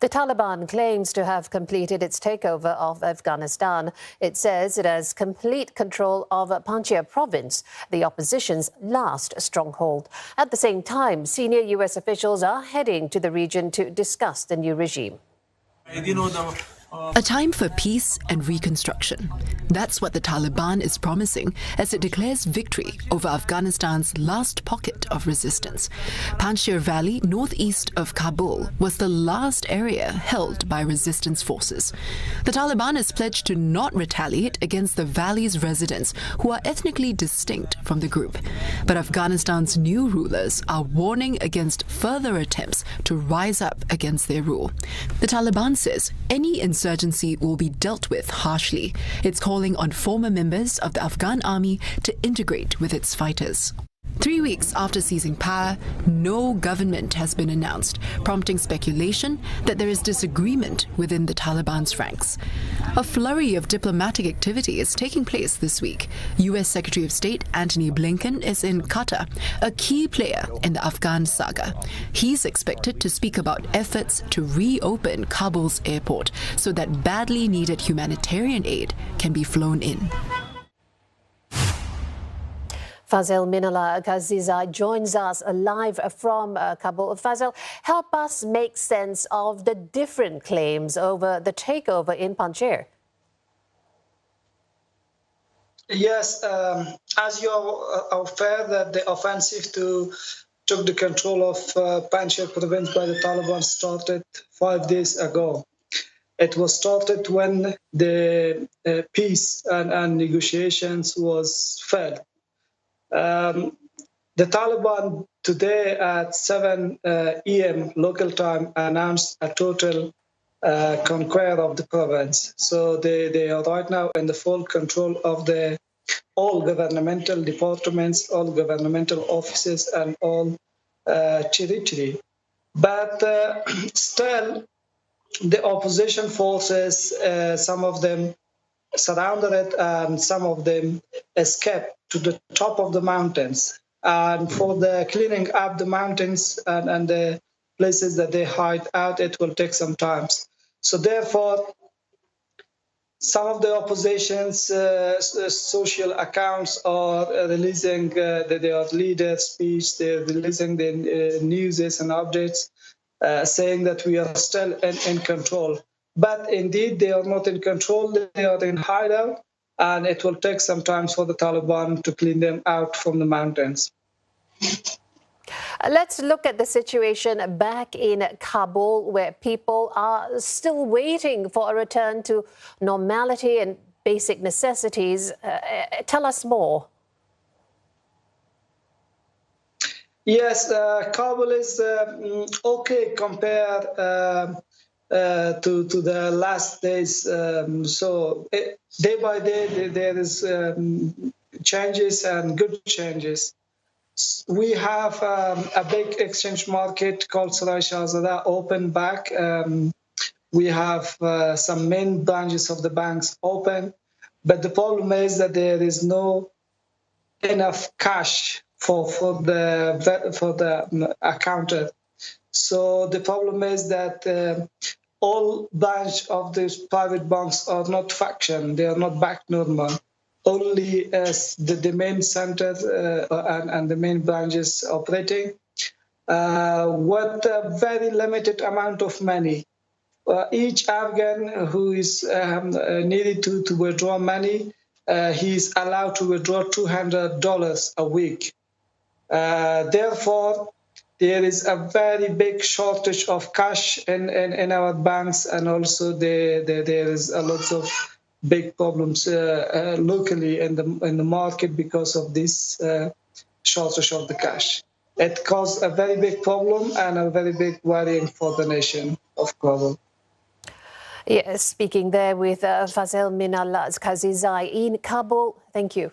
The Taliban claims to have completed its takeover of Afghanistan. It says it has complete control of Panjshir province, the opposition's last stronghold. At the same time, senior U.S. officials are heading to the region to discuss the new regime. A time for peace and reconstruction. That's what the Taliban is promising as it declares victory over Afghanistan's last pocket of resistance. Panjshir Valley, northeast of Kabul, was the last area held by resistance forces. The Taliban has pledged to not retaliate against the valley's residents, who are ethnically distinct from the group. But Afghanistan's new rulers are warning against further attempts to rise up against their rule. The Taliban says any insurgency will be dealt with harshly. It's calling on former members of the Afghan army to integrate with its fighters. 3 weeks after seizing power, no government has been announced, prompting speculation that there is disagreement within the Taliban's ranks. A flurry of diplomatic activity is taking place this week. U.S. Secretary of State Antony Blinken is in Qatar, a key player in the Afghan saga. He's expected to speak about efforts to reopen Kabul's airport so that badly needed humanitarian aid can be flown in. Fazel Minallah Ghazizai joins us live from Kabul. Fazel, help us make sense of the different claims over the takeover in Panjshir. Yes, as you are aware that the offensive took the control of Panjshir province by the Taliban started 5 days ago. It was started when the peace and negotiations was failed. The Taliban today at 7 a.m. local time announced a total conquest of the province. So they are right now in the full control of all governmental departments, all governmental offices, and all territory. But still, the opposition forces, some of them surrounded it, and some of them escaped to the top of the mountains. And for the cleaning up the mountains and the places that they hide out, it will take some time. So therefore, some of the opposition's social accounts are releasing their leader speech, they're releasing the news and updates, saying that we are still in control. But indeed, they are not in control, they are in hideout, and it will take some time for the Taliban to clean them out from the mountains. Let's look at the situation back in Kabul, where people are still waiting for a return to normality and basic necessities. Tell us more. Yes, Kabul is okay compared to the last days. So day by day, there is changes and good changes. We have a big exchange market called Sarai Shahzada open back. We have some main branches of the banks open, but the problem is that there is no enough cash for the accountant. So the problem is that all branches of these private banks are not function; they are not back normal. Only as the main center and the main branches operating with a very limited amount of money. Each Afghan who is needed to withdraw money, he is allowed to withdraw $200 a week. Therefore, there is a very big shortage of cash in our banks, and also there is a lot of big problems locally in the market because of this shortage of the cash. It caused a very big problem and a very big worrying for the nation of Kabul. Yes, speaking there with Fazel Minallah Ghazizai in Kabul. Thank you.